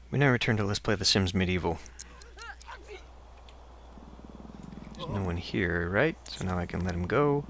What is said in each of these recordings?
We now return to Let's Play The Sims Medieval. There's no one here, right? So now I can let him go.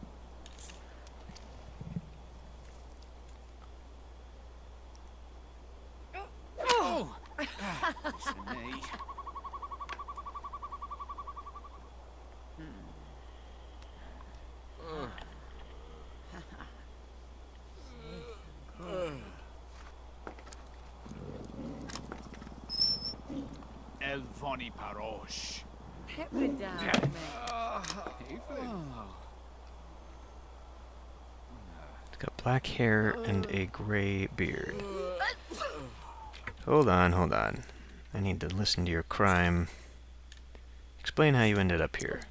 Elvoni Parosh. He's got black hair and a gray beard. Hold on, hold on. I need to listen to your crime. Explain how you ended up here.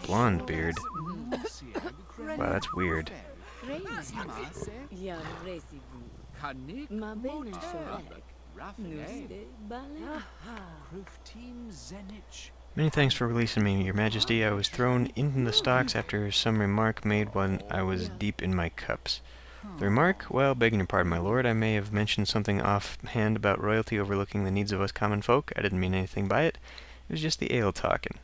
Blonde beard. Wow, that's weird. Many thanks for releasing me, Your Majesty. I was thrown into the stocks after some remark made when I was deep in my cups. The remark? Well, begging your pardon, my lord, I may have mentioned something offhand about royalty overlooking the needs of us common folk. I didn't mean anything by it. It was just the ale talking.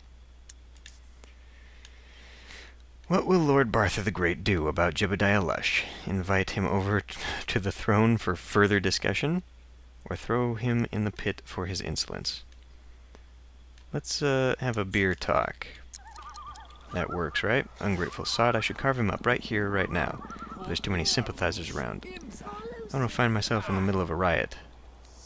What will Lord Barther the Great do about Jebediah Lush? Invite him over to the throne for further discussion? Or throw him in the pit for his insolence? Let's have a beer talk. That works, right? Ungrateful sod, I should carve him up right here, right now. But there's too many sympathizers around. I don't find myself in the middle of a riot.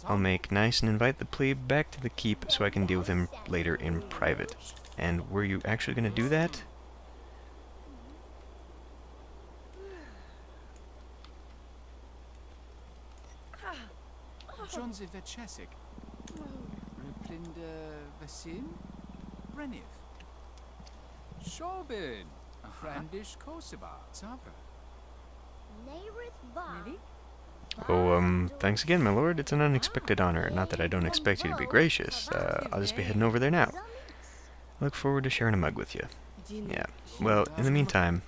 I'll make nice and invite the plebe back to the keep so I can deal with him later in private. And were you actually going to do that? Johnze Vechesik. Replinda Vasim. Breniv. Shobin. Frandish Koseba. Zavra. Oh, thanks again, my lord. It's an unexpected honor. Not that I don't expect you to be gracious. I'll just be heading over there now. I look forward to sharing a mug with you. Yeah. Well, in the meantime,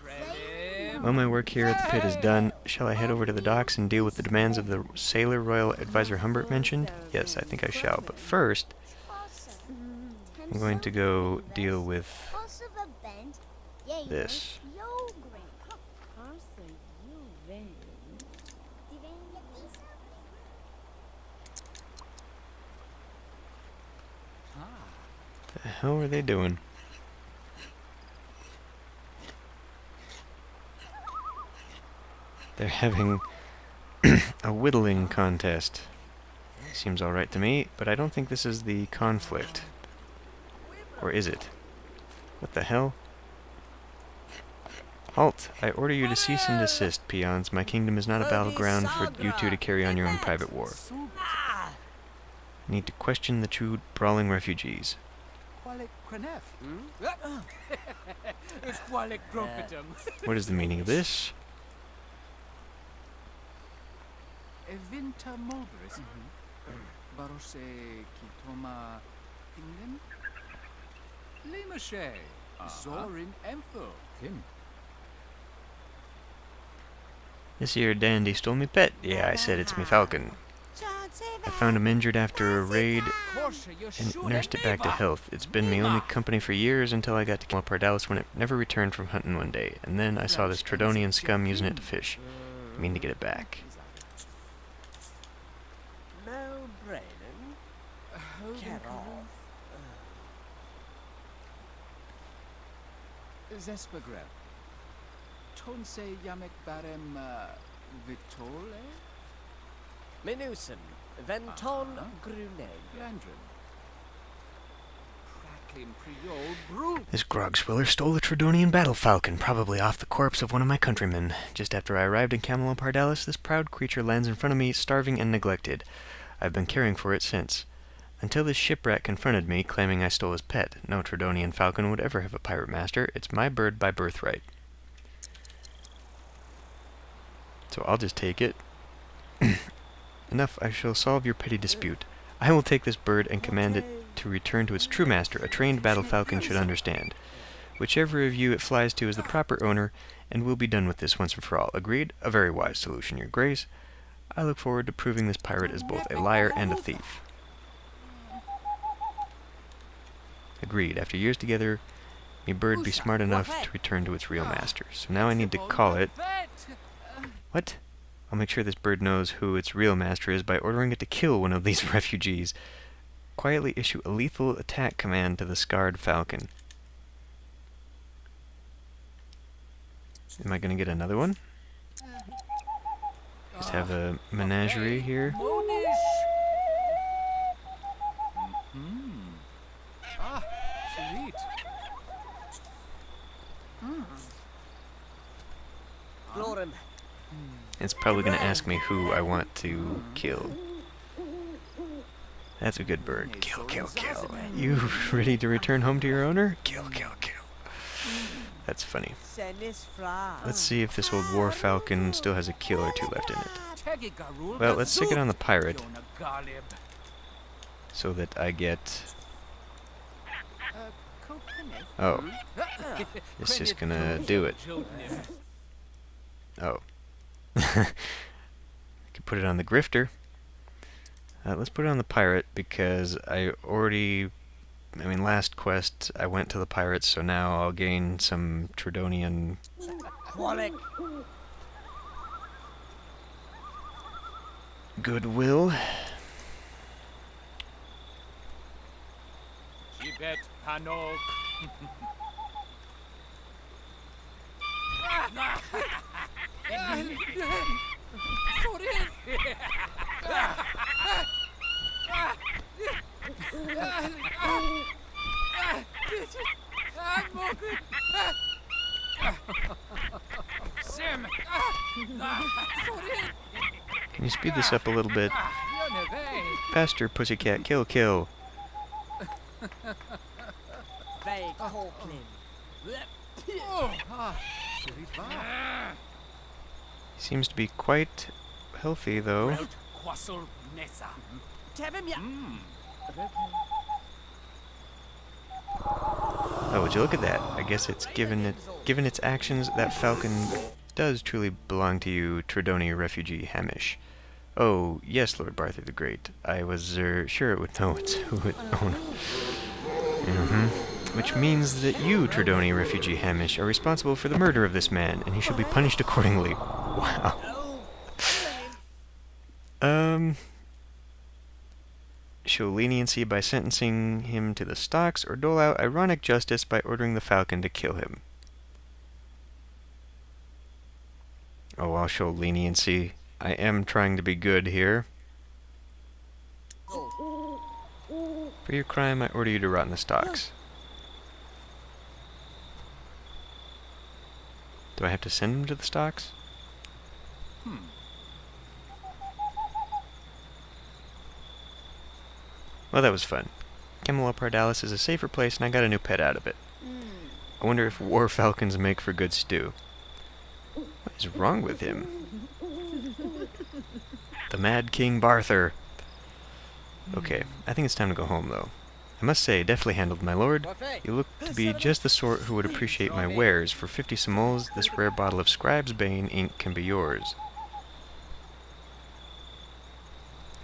while my work here at the pit is done, shall I head over to the docks and deal with the demands of the sailor royal advisor Humbert mentioned? Yes, I think I shall. But first, I'm going to go deal with this. The hell are they doing? They're having a whittling contest. Seems alright to me, but I don't think this is the conflict. Or is it? What the hell? Halt! I order you to cease and desist, peons. My kingdom is not a battleground for you two to carry on your own private war. I need to question the two brawling refugees. What is the meaning of this? Evinta Mulberis. Barose Kitoma England. Limashe. Zorin Empho. Kim. This here dandy stole me pet. Yeah, I said it's me falcon. I found him injured after a raid and nursed it back to health. It's been my only company for years until I got to King Barther when it never returned from hunting one day. And then I saw this Tredonian scum using it to fish. I mean to get it back. Zespagreb. Tonse Yamek Barem Vitole? Menusen, Venton Grunet. Landrin. Crackling Creole Brew. This grog swiller stole the Tredonian battle falcon, probably off the corpse of one of my countrymen. Just after I arrived in Camelot Pardalis, this proud creature lands in front of me, starving and neglected. I've been caring for it since. Until this shipwreck confronted me, claiming I stole his pet. No Tredonian falcon would ever have a pirate master. It's my bird by birthright. So I'll just take it. Enough, I shall solve your petty dispute. I will take this bird and command it to return to its true master. A trained battle falcon should understand. Whichever of you it flies to is the proper owner, and we'll be done with this once and for all. Agreed? A very wise solution, your grace. I look forward to proving this pirate is both a liar and a thief. Agreed. After years together, me bird be smart enough to return to its real master. So now I need to call it... What? I'll make sure this bird knows who its real master is by ordering it to kill one of these refugees. Quietly issue a lethal attack command to the scarred falcon. Am I going to get another one? Just have a menagerie here. Ah, sweet. Glorim. It's probably going to ask me who I want to kill. That's a good bird. Kill, kill, kill. You ready to return home to your owner? Kill, kill, kill. That's funny. Let's see if this old war falcon still has a kill or two left in it. Well, let's stick it on the pirate so that I get... Oh. It's just gonna do it. Oh. I could put it on the grifter. Let's put it on the pirate because last quest I went to the pirates, so now I'll gain some Tridonian goodwill. Tibet Panok. Can you speed this up a little bit? Faster, pussycat, kill, kill. Seems to be quite healthy, though. Oh, would you look at that? I guess it's given its actions, that falcon does truly belong to you, Tridoni refugee Hamish. Oh, yes, Lord Barther the Great. I was sure it would know who it owned. Which means that you, Tridoni refugee Hamish, are responsible for the murder of this man, and he shall be punished accordingly. Wow. Show leniency by sentencing him to the stocks, or dole out ironic justice by ordering the falcon to kill him. Oh, I'll show leniency. I am trying to be good here. For your crime, I order you to rot in the stocks. Do I have to send him to the stocks? Well, that was fun. Camelot Pardalis is a safer place, and I got a new pet out of it. I wonder if war falcons make for good stew. What is wrong with him? The Mad King Barther. Okay, I think it's time to go home, though. I must say, deftly handled, my lord. You look to be just the sort who would appreciate my wares. For 50 simoles, this rare bottle of Scribe's Bane ink can be yours.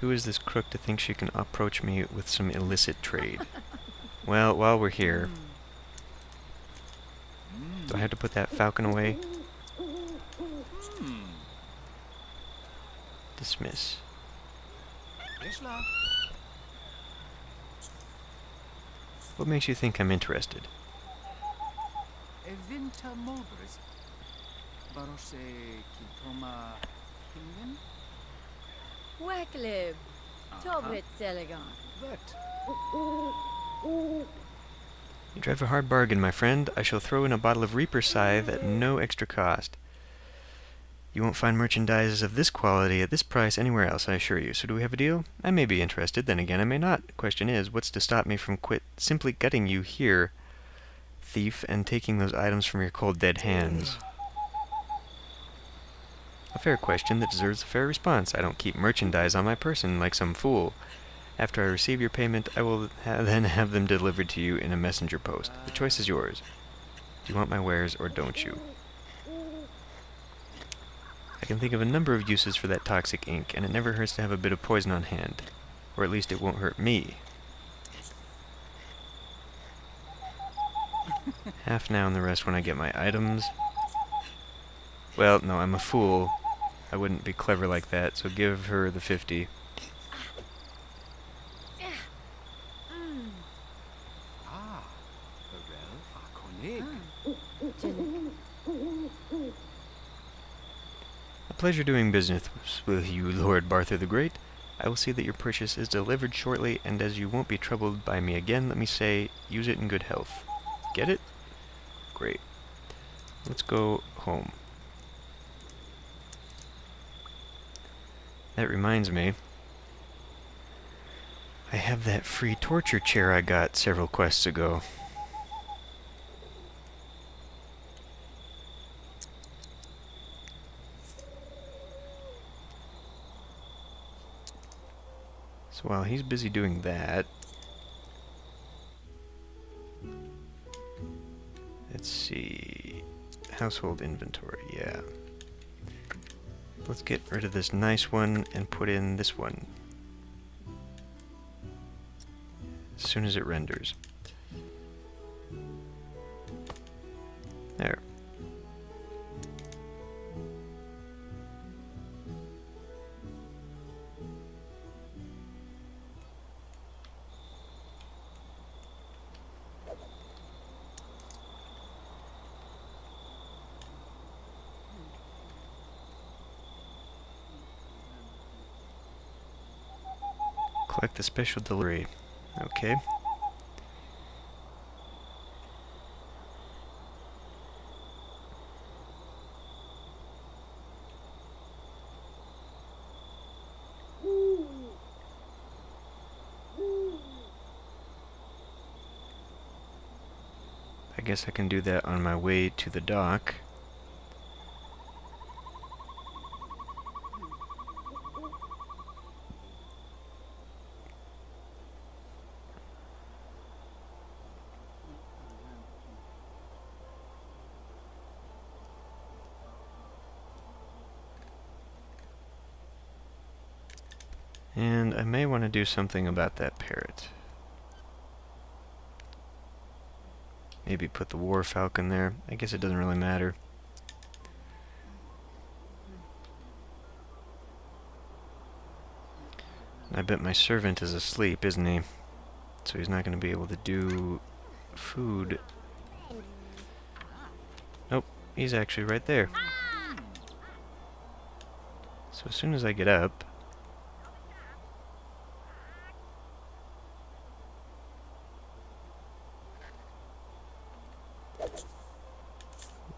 Who is this crook to think she can approach me with some illicit trade? Well, while we're here... Do I have to put that falcon away? Dismiss. What makes you think I'm interested? Waklib, Tobrit Seligon. You drive a hard bargain, my friend. I shall throw in a bottle of Reaper Scythe at no extra cost. You won't find merchandise of this quality at this price anywhere else, I assure you. So do we have a deal? I may be interested, then again I may not. The question is, what's to stop me from simply gutting you here, thief, and taking those items from your cold dead hands? A fair question that deserves a fair response. I don't keep merchandise on my person like some fool. After I receive your payment, I will then have them delivered to you in a messenger post. The choice is yours. Do you want my wares or don't you? I can think of a number of uses for that toxic ink, and it never hurts to have a bit of poison on hand. Or at least it won't hurt me. Half now and the rest when I get my items. Well, no, I'm a fool. I wouldn't be clever like that, so give her the 50. Ah, Barel Falconig. A pleasure doing business with you, Lord Barther the Great. I will see that your purchase is delivered shortly, and as you won't be troubled by me again, let me say, use it in good health. Get it? Great. Let's go home. That reminds me, I have that free torture chair I got several quests ago. So while he's busy doing that, let's see, household inventory, yeah. Let's get rid of this nice one and put in this one as soon as it renders. There. Collect the special delivery. Okay. I guess I can do that on my way to the dock. And I may want to do something about that parrot. Maybe put the war falcon there. I guess it doesn't really matter. I bet my servant is asleep, isn't he? So he's not going to be able to do food. Nope, he's actually right there. So as soon as I get up,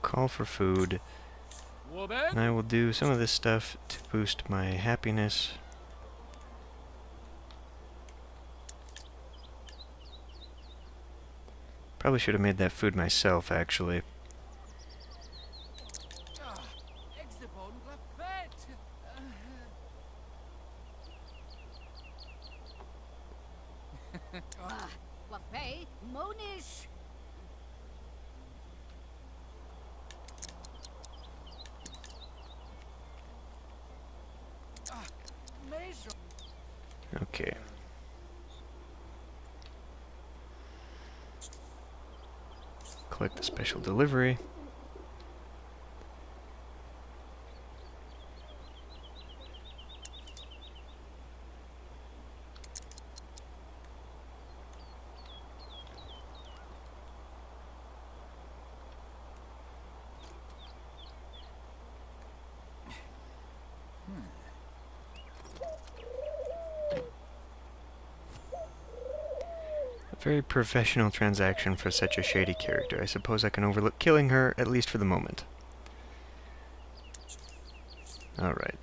call for food, and I will do some of this stuff to boost my happiness. Probably should have made that food myself, actually. Monish. Okay. Collect the special delivery. Very professional transaction for such a shady character. I suppose I can overlook killing her, at least for the moment. Alright.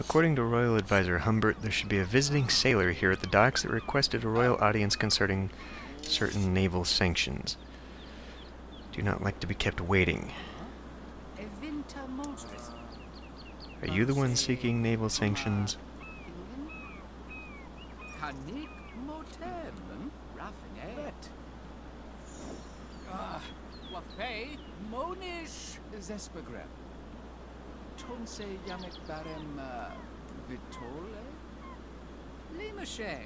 According to Royal Advisor Humbert, there should be a visiting sailor here at the docks that requested a royal audience concerning certain naval sanctions. Do not like to be kept waiting. Evinta Modris. Are you the one seeking naval sanctions? Kanik Motem. Raffinet. Wafei Monish Zespagrem. Tonse Yamek Barem Vitole. Limache.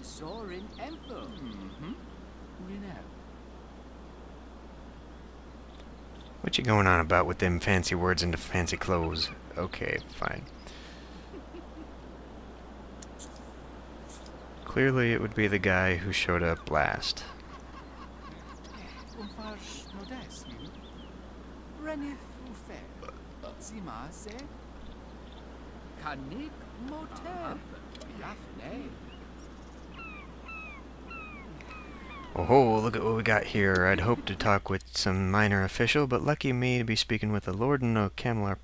Zorin Empho. Rinel. What you going on about with them fancy words into fancy clothes? Okay, fine. Clearly it would be the guy who showed up last. Umfarsh Nodes. Renif Ufe. Zima Se. Kanik Motem. Raffinet. Oh, look at what we got here. I'd hoped to talk with some minor official, but lucky me to be speaking with the Lordling of Camelot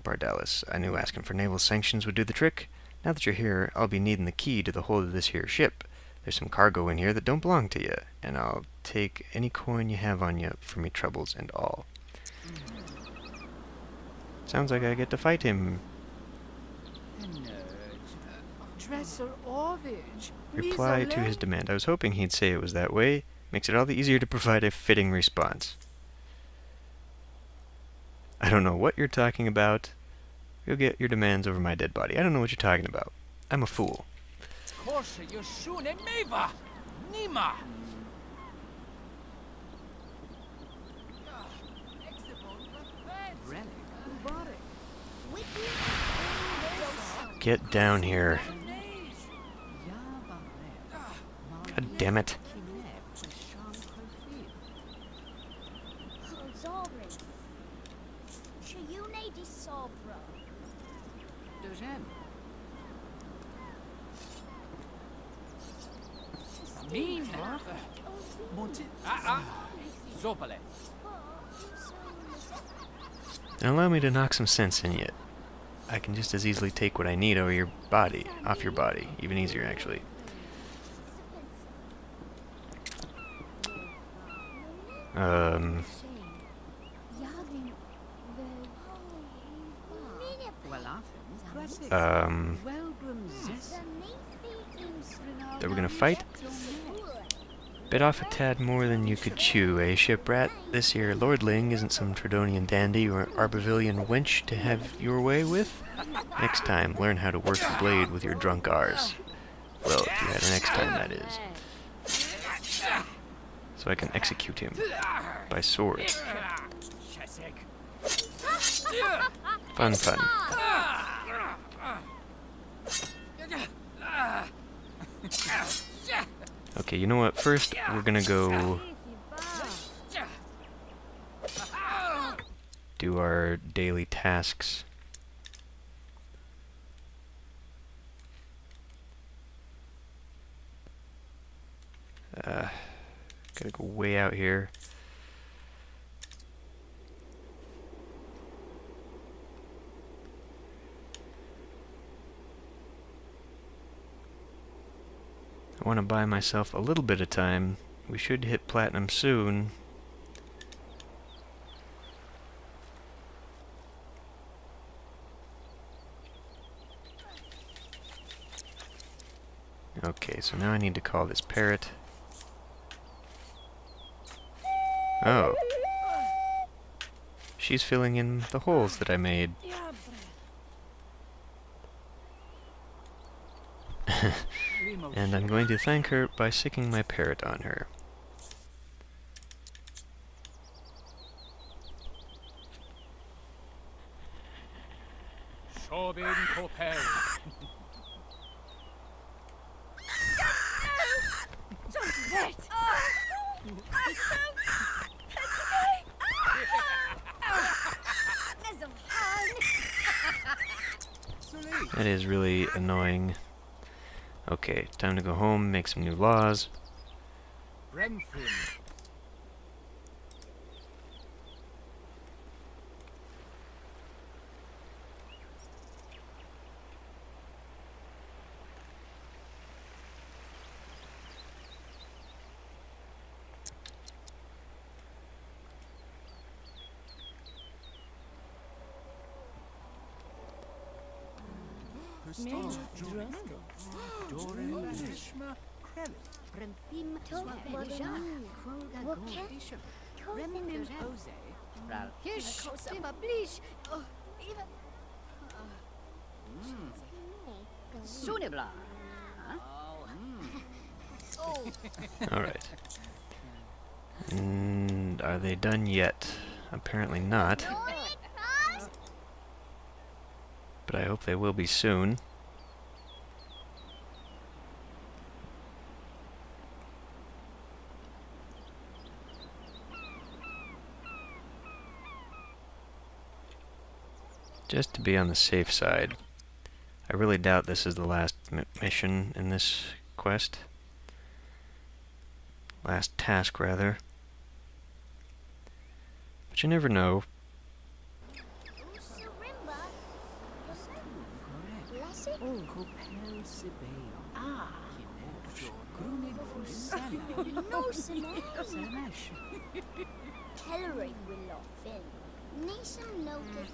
Pardalis. I knew asking for naval sanctions would do the trick. Now that you're here, I'll be needing the key to the hold of this here ship. There's some cargo in here that don't belong to you, and I'll take any coin you have on you for me troubles and all. Sounds like I get to fight him. Dresser Orvage. Reply to his demand. I was hoping he'd say it was that way. Makes it all the easier to provide a fitting response. I don't know what you're talking about. You'll get your demands over my dead body. I don't know what you're talking about. I'm a fool. Korsha Yoshune Meva. Nima. Get down here. God damn it. Now allow me to knock some sense in you. I can just as easily take what I need off your body. Even easier, actually. Are we gonna fight? Bit off a tad more than you could chew, eh, shiprat? This here lordling isn't some Tredonian dandy or Arborvillian wench to have your way with. Next time, learn how to work the blade with your drunk R's. Well, if you had an next time, that is. So I can execute him by sword. Fun, fun. Okay, you know what? First, we're gonna go do our daily tasks. Gotta go way out here. I want to buy myself a little bit of time. We should hit platinum soon. Okay, so now I need to call this parrot. Oh. She's filling in the holes that I made. And I'm going to thank her by sicking my parrot on her. That is really annoying. Okay, time to go home, make some new laws. Smell Drosko. Dorishma Krelli. Brenthim Tofwaga. Woket Remnim Ose. Kish. Tima blish. Sunibla. Alright. And are they done yet? Apparently not. But I hope they will be soon. Just to be on the safe side. I really doubt this is the last mission in this quest. Last task, rather. But you never know. Copel Sibeo. Grunid Fusana. No Sinai. Samash. Kellering will offend. Nisam Lotus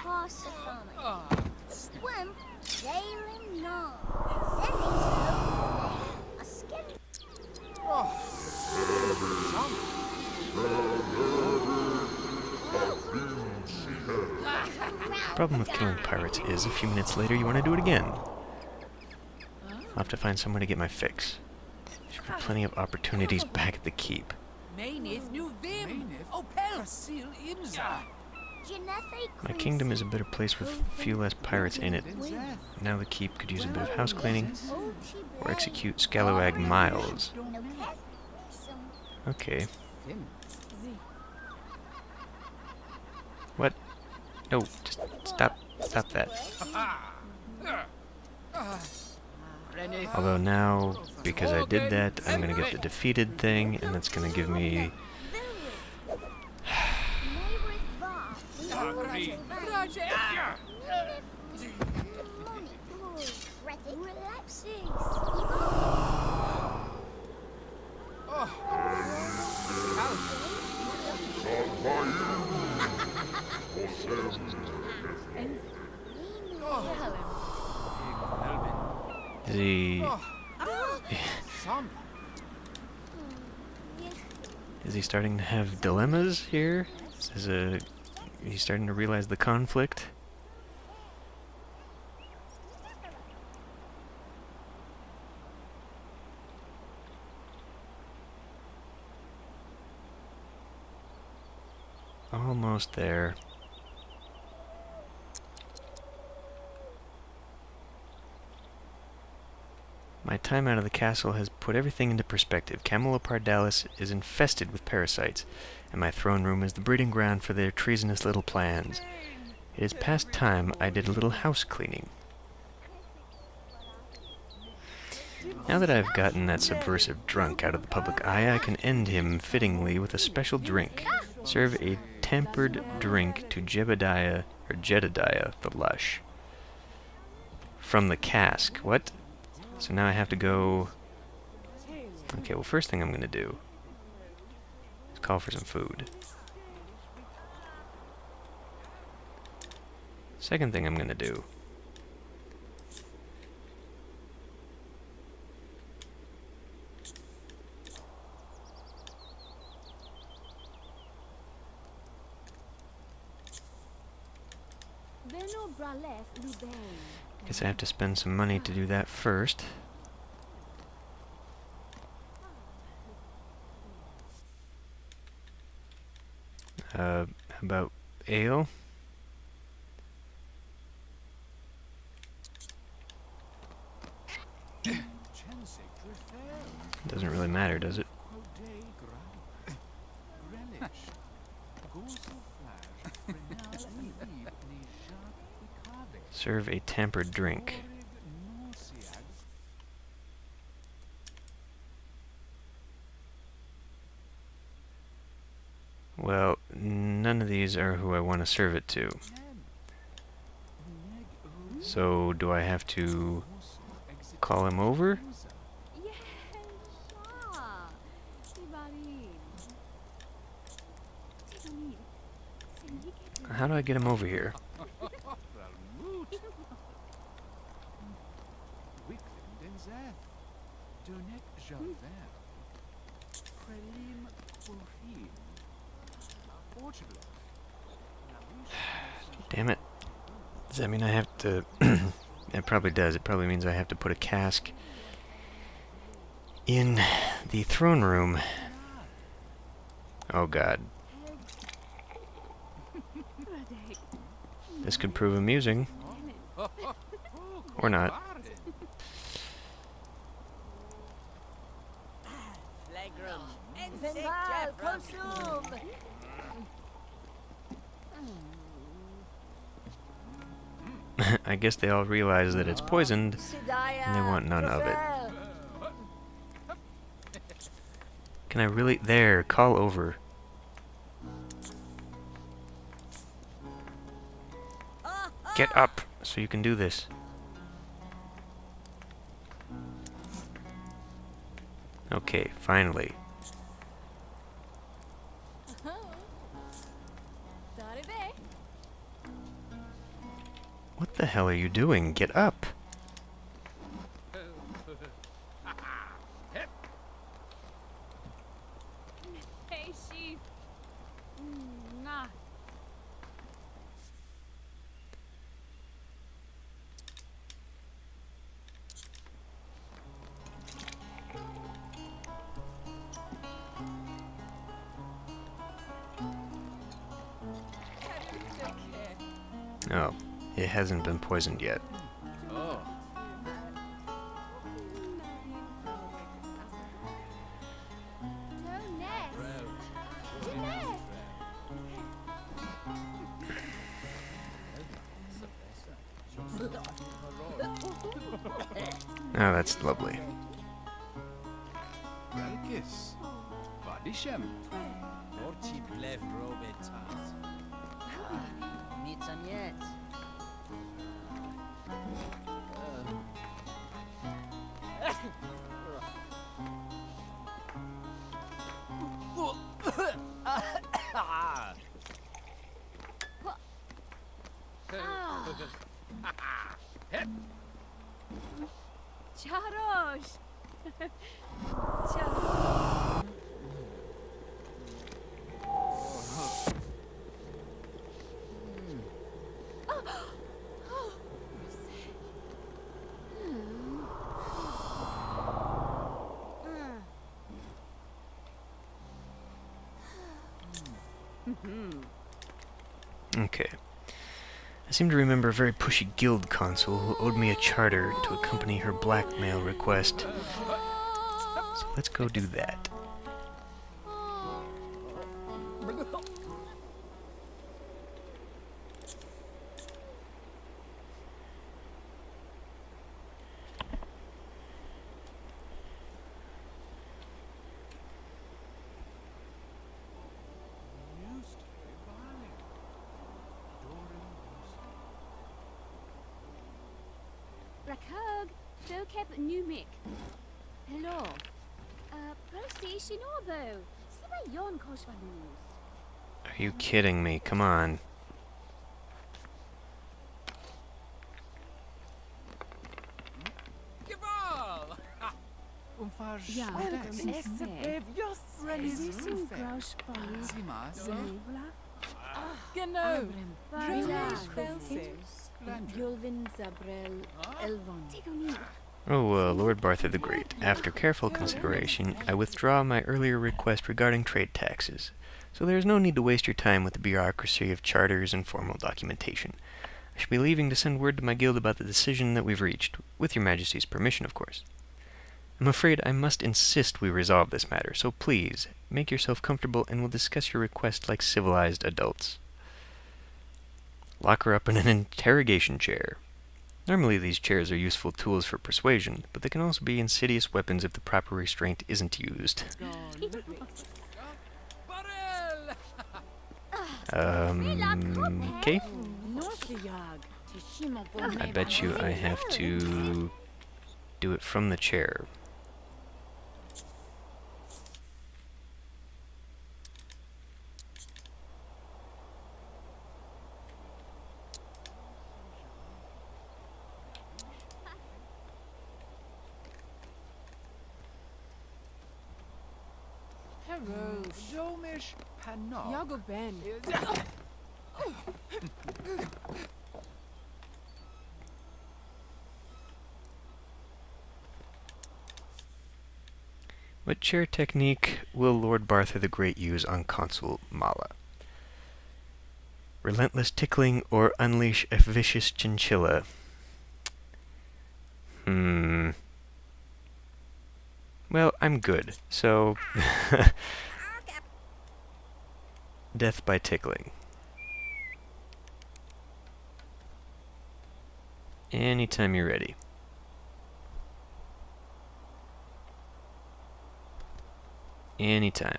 Parsifama. Swim, Jalen no. Then a skin. Problem with killing pirates is, a few minutes later, you want to do it again. I'll have to find somewhere to get my fix. There's plenty of opportunities back at the keep. Mainith New Vim. Opel Sil Imza. My kingdom is a better place with a few less pirates in it. Now the keep could use a bit of house cleaning, or execute Scalawag Miles. Okay. What? No, just stop that. Although now, because I did that, I'm gonna get the defeated thing, and that's gonna give me... Is he starting to have dilemmas here? Is he starting to realize the conflict? Almost there. My time out of the castle has put everything into perspective. Camelopardalis is infested with parasites, and my throne room is the breeding ground for their treasonous little plans. It is past time I did a little house cleaning. Now that I've gotten that subversive drunk out of the public eye, I can end him fittingly with a special drink. Serve a tempered drink to Jebediah the Lush. From the cask. What? So now I have to go... Okay, well, first thing I'm going to do is call for some food. Second thing I'm going to do... Guess I have to spend some money to do that first. How about ale? Doesn't really matter, does it? Serve a tempered drink. Well, none of these are who I want to serve it to. So, do I have to call him over? How do I get him over here? Damn it. Does that mean I have to... It probably does. It probably means I have to put a cask in the throne room. Oh god. This could prove amusing. Or not. Naval, consume! I guess they all realize that it's poisoned, and they want none of it. Can I really... There, call over. Get up, so you can do this. Okay, finally. What the hell are you doing? Get up! Hey, sheep. Nah. Oh, it hasn't been poisoned yet. Oh, that's lovely. Need some yet. Charosh. Okay. I seem to remember a very pushy guild consul who owed me a charter to accompany her blackmail request. So let's go do that. Rakag, Dokeb Numik. Hello. Prosi Shinobu. Siba Yon Koshvalus. Are you kidding me? Come on. Ja, Resisting Grouch Genau. Julvin Zabrel Elvon. Oh, Lord Barther the Great, after careful consideration, I withdraw my earlier request regarding trade taxes, so there is no need to waste your time with the bureaucracy of charters and formal documentation. I shall be leaving to send word to my guild about the decision that we've reached, with your Majesty's permission, of course. I'm afraid I must insist we resolve this matter, so please, make yourself comfortable and we'll discuss your request like civilized adults. Lock her up in an interrogation chair. Normally these chairs are useful tools for persuasion, but they can also be insidious weapons if the proper restraint isn't used. Okay. I bet you I have to do it from the chair. Caroche. Domish Panok. Yago Ben. What chair technique will Lord Barther the Great use on Consul Mala? Relentless tickling or unleash a vicious chinchilla? Well, I'm good, so... Death by tickling. Anytime you're ready. Anytime.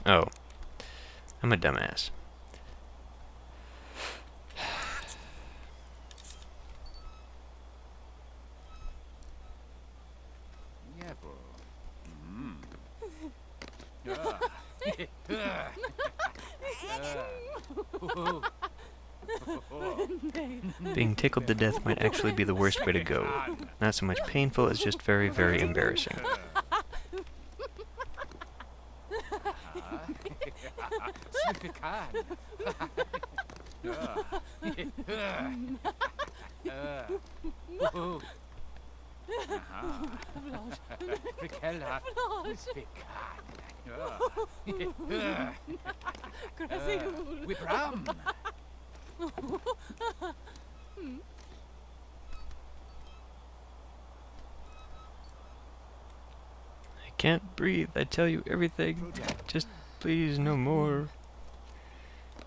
Oh. I'm a dumbass. Being tickled to death might actually be the worst way to go. Not so much painful as just very, very embarrassing. I can't breathe, I tell you everything. Just please, no more.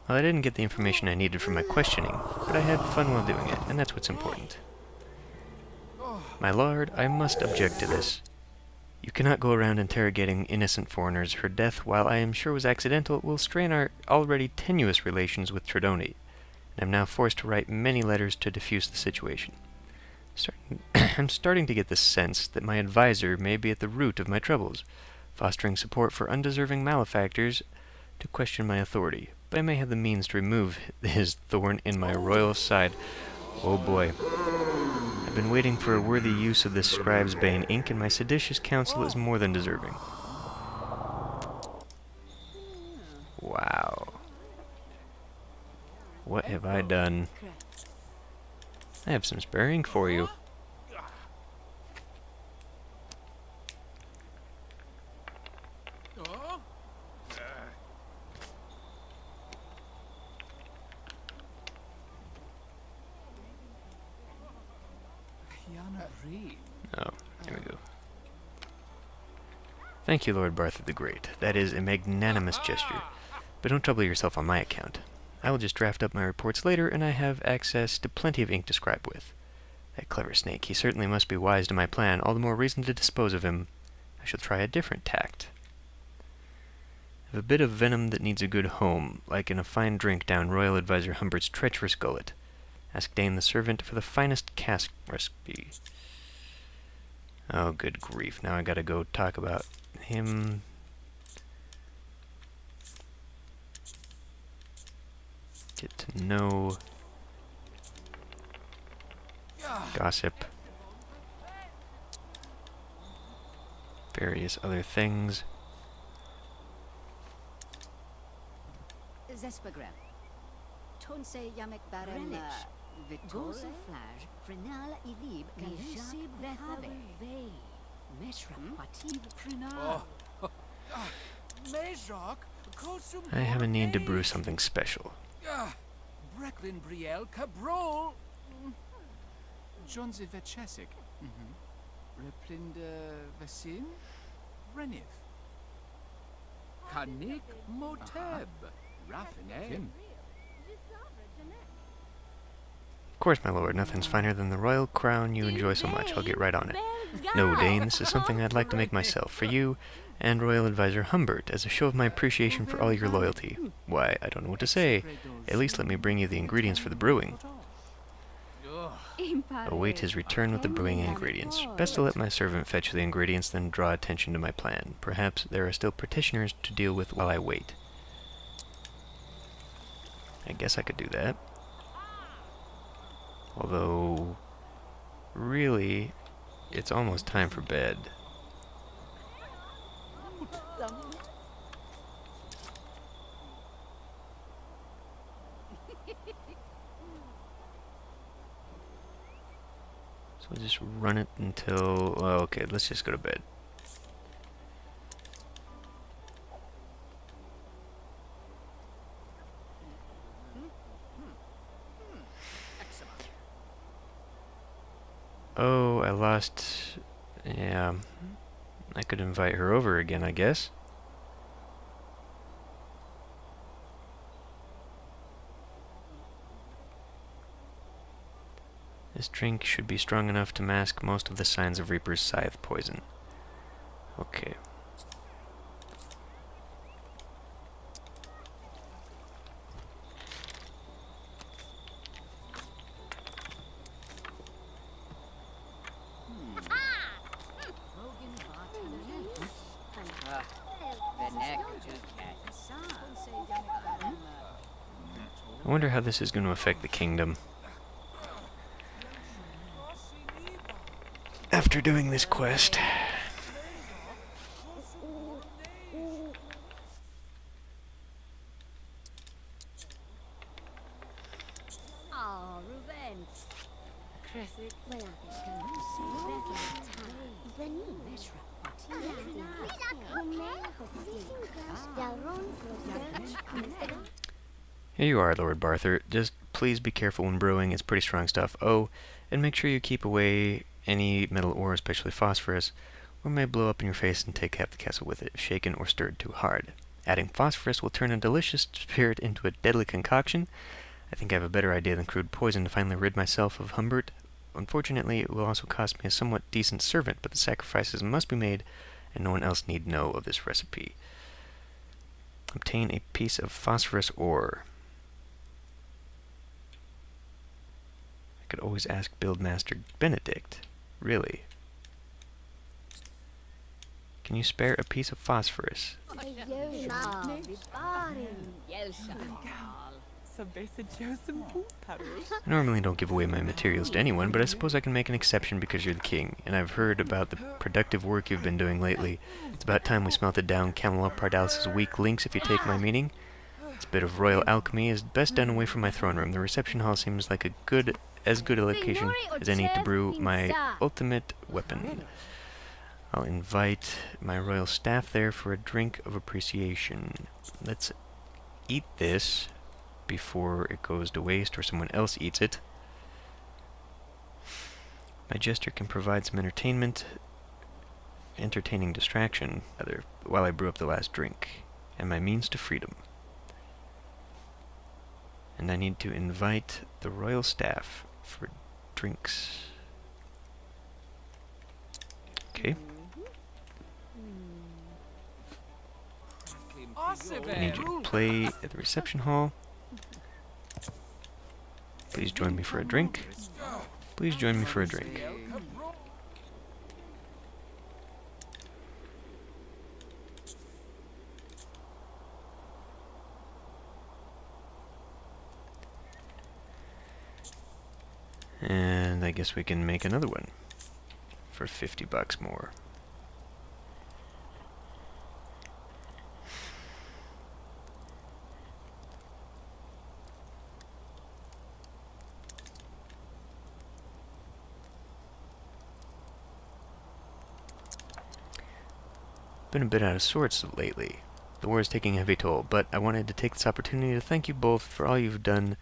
Well, I didn't get the information I needed for my questioning, but I had fun while doing it, and that's what's important. My lord, I must object to this. You cannot go around interrogating innocent foreigners. Her death, while I am sure was accidental, will strain our already tenuous relations with Tredoni, and I'm now forced to write many letters to diffuse the situation. I'm starting to get the sense that my advisor may be at the root of my troubles, fostering support for undeserving malefactors to question my authority, but I may have the means to remove his thorn in my royal side. Oh boy. I've been waiting for a worthy use of this scribe's bane ink, and my seditious counsel is more than deserving. Wow. What have I done? I have some spare ink for you. Oh, here we go. Thank you, Lord Barther the Great. That is a magnanimous gesture. But don't trouble yourself on my account. I will just draft up my reports later, and I have access to plenty of ink to scribe with. That clever snake, he certainly must be wise to my plan, all the more reason to dispose of him. I shall try a different tact. I have a bit of venom that needs a good home, like in a fine drink down Royal Advisor Humbert's treacherous gullet. Ask Dane the servant for the finest cask recipe. Oh, good grief, now I gotta go talk about him. Get to know. Gossip. Various other things. Zespagram. Tonse Yamek Baran Victoria Flash Frenal Ilib Nijab Vethave Meshra Pativ Frenal. I have a need to brew something special. Brecklin Brielle Cabrol. Johnze Vechesik. Replinda Vasin. Renif. Kanik Moteb. Raffinet. Of course, my lord, nothing's finer than the royal crown you enjoy so much. I'll get right on it. No, Dane, this is something I'd like to make myself, for you and Royal Advisor Humbert, as a show of my appreciation for all your loyalty. Why, I don't know what to say. At least let me bring you the ingredients for the brewing. Await his return with the brewing ingredients. Best to let my servant fetch the ingredients, then draw attention to my plan. Perhaps there are still petitioners to deal with while I wait. I guess I could do that. Although, really, it's almost time for bed. So we'll just run it until... well, okay, let's just go to bed. Oh, I lost... yeah, I could invite her over again, I guess. This drink should be strong enough to mask most of the signs of Reaper's Scythe poison. Okay. I wonder how this is going to affect the kingdom. After doing this quest. Ah, Ruben. Here you are, Lord Barther. Just please be careful when brewing. It's pretty strong stuff. Oh, and make sure you keep away any metal ore, especially phosphorus, or it may blow up in your face and take half the castle with it if shaken or stirred too hard. Adding phosphorus will turn a delicious spirit into a deadly concoction. I think I have a better idea than crude poison to finally rid myself of Humbert. Unfortunately, it will also cost me a somewhat decent servant, but the sacrifices must be made, and no one else need know of this recipe. Obtain a piece of phosphorus ore. I could always ask Buildmaster Benedict. Really? Can you spare a piece of phosphorus? I normally don't give away my materials to anyone, but I suppose I can make an exception because you're the king, and I've heard about the productive work you've been doing lately. It's about time we smelted down Camelot Pardalis' weak links, if you take my meaning. This bit of royal alchemy is best done away from my throne room. The reception hall seems like as good a location as any to brew my ultimate weapon. I'll invite my royal staff there for a drink of appreciation. Let's eat this before it goes to waste or someone else eats it. My jester can provide some entertaining distraction, while I brew up the last drink, and my means to freedom. And I need to invite the royal staff for drinks. Okay. I need you to play at the reception hall. Please join me for a drink. Please join me for a drink. And I guess we can make another one for $50 more. Been a bit out of sorts lately. The war is taking a heavy toll, but I wanted to take this opportunity to thank you both for all you've done,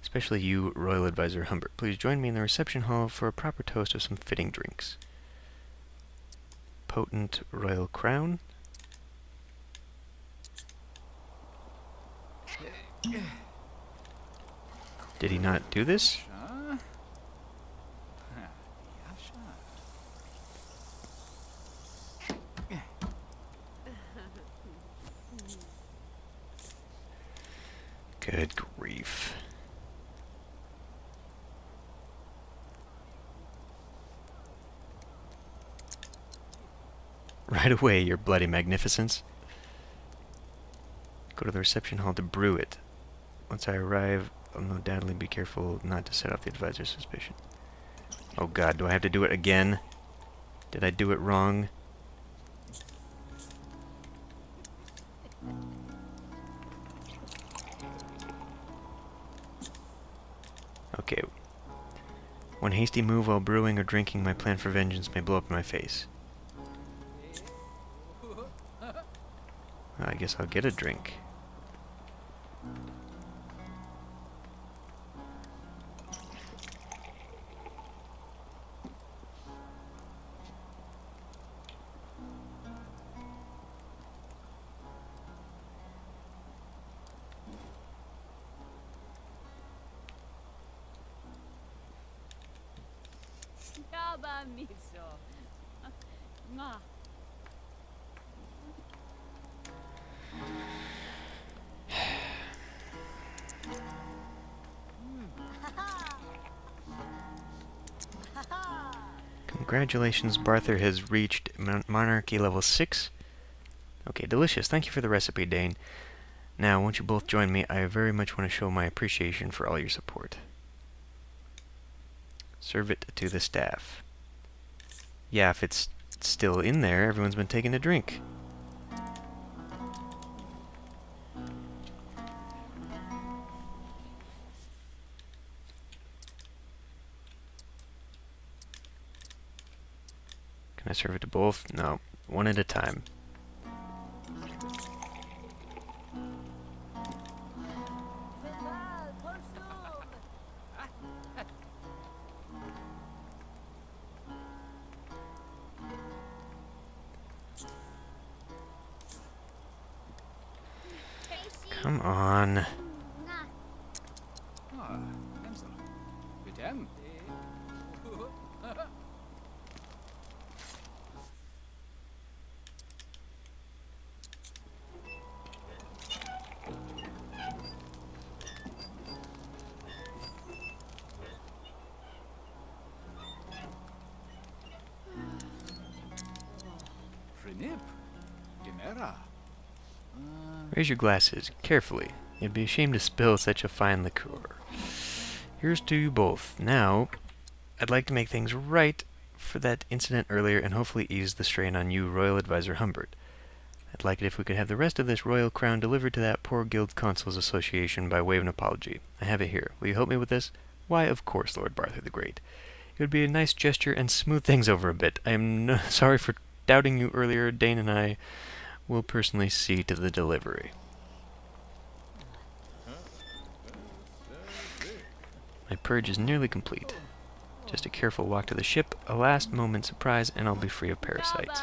especially you, Royal Advisor Humbert. Please join me in the reception hall for a proper toast of some fitting drinks. Potent Royal Crown. Did he not do this? Good grief. Right away, your bloody magnificence. Go to the reception hall to brew it. Once I arrive, I'll undoubtedly be careful not to set off the advisor's suspicion. Oh god, do I have to do it again? Did I do it wrong? Okay. One hasty move while brewing or drinking, my plan for vengeance may blow up in my face. Well, I guess I'll get a drink. Congratulations, Barther has reached monarchy level 6. Okay, delicious. Thank you for the recipe, Dane. Now, won't you both join me? I very much want to show my appreciation for all your support. Serve it to the staff. Yeah, if it's still in there, everyone's been taking a drink. Can I serve it to both? No. One at a time. Come on. Raise your glasses carefully. You'd be ashamed to spill such a fine liqueur. Here's to you both. Now, I'd like to make things right for that incident earlier and hopefully ease the strain on you, Royal Advisor Humbert. I'd like it if we could have the rest of this royal crown delivered to that poor Guild Consuls Association by way of an apology. I have it here. Will you help me with this? Why, of course, Lord Barther the Great. It would be a nice gesture and smooth things over a bit. I am sorry for doubting you earlier. Dane and I will personally see to the delivery. My purge is nearly complete. Just a careful walk to the ship, a last moment surprise, and I'll be free of parasites.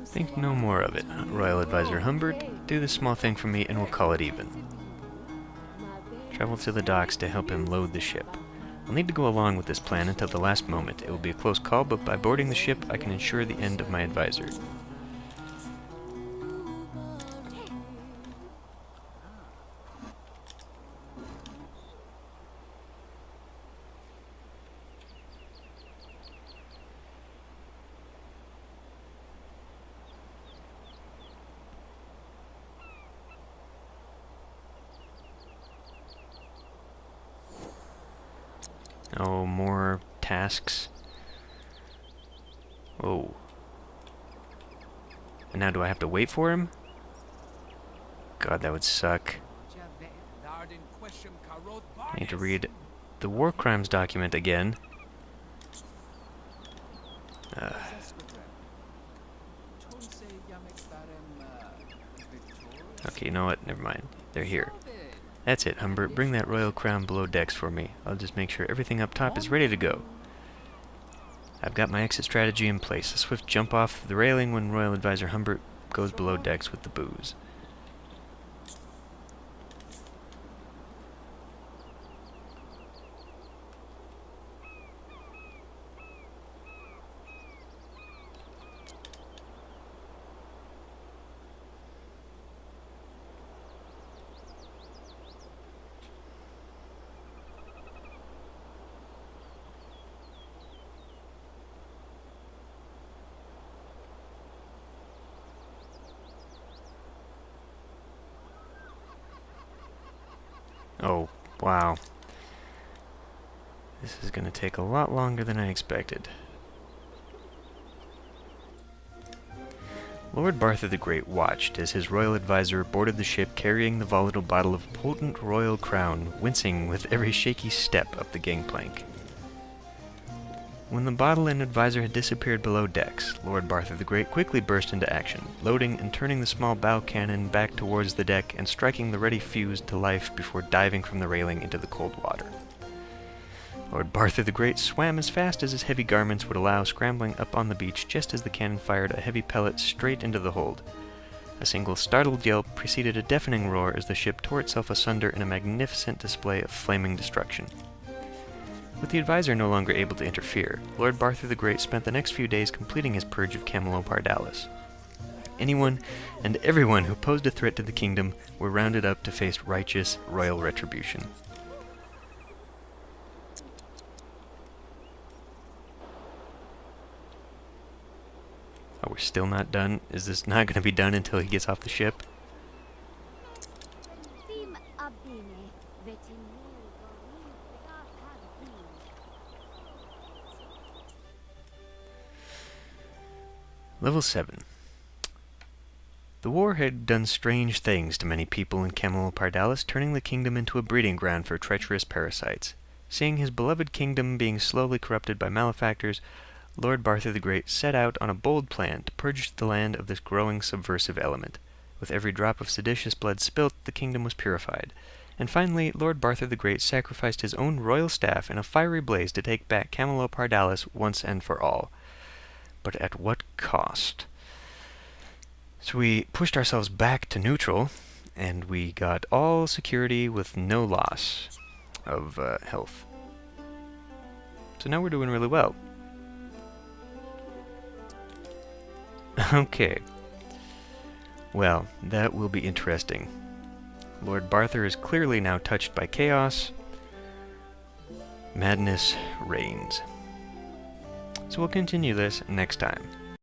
Think no more of it, Royal Advisor Humbert. Do this small thing for me and we'll call it even. Travel to the docks to help him load the ship. I'll need to go along with this plan until the last moment. It will be a close call, but by boarding the ship, I can ensure the end of my advisor. Oh, more tasks. Oh. And now do I have to wait for him? God, that would suck. I need to read the war crimes document again. Okay, you know what? Never mind. They're here. That's it, Humbert. Bring that royal crown below decks for me. I'll just make sure everything up top is ready to go. I've got my exit strategy in place. A swift jump off the railing when Royal Advisor Humbert goes below decks with the booze. Oh, wow. This is going to take a lot longer than I expected. Lord Barther the Great watched as his royal advisor boarded the ship carrying the volatile bottle of potent royal crown, wincing with every shaky step up the gangplank. When the bottle and advisor had disappeared below decks, Lord Barther the Great quickly burst into action, loading and turning the small bow cannon back towards the deck and striking the ready fuse to life before diving from the railing into the cold water. Lord Barther the Great swam as fast as his heavy garments would allow, scrambling up on the beach just as the cannon fired a heavy pellet straight into the hold. A single startled yelp preceded a deafening roar as the ship tore itself asunder in a magnificent display of flaming destruction. With the advisor no longer able to interfere, Lord Barther the Great spent the next few days completing his purge of Camelopardalis. Anyone and everyone who posed a threat to the kingdom were rounded up to face righteous royal retribution. Oh, we're still not done? Is this not going to be done until he gets off the ship? Theme abine, vetinil gorin, agapin. Level 7. The war had done strange things to many people in Camelopardalis, turning the kingdom into a breeding ground for treacherous parasites. Seeing his beloved kingdom being slowly corrupted by malefactors, Lord Barther the Great set out on a bold plan to purge the land of this growing subversive element. With every drop of seditious blood spilt, the kingdom was purified. And finally, Lord Barther the Great sacrificed his own royal staff in a fiery blaze to take back Camelopardalis once and for all. But at what cost? So we pushed ourselves back to neutral, and we got all security with no loss of health. So now we're doing really well. Okay. Well, that will be interesting. Lord Barther is clearly now touched by chaos. Madness reigns. So we'll continue this next time.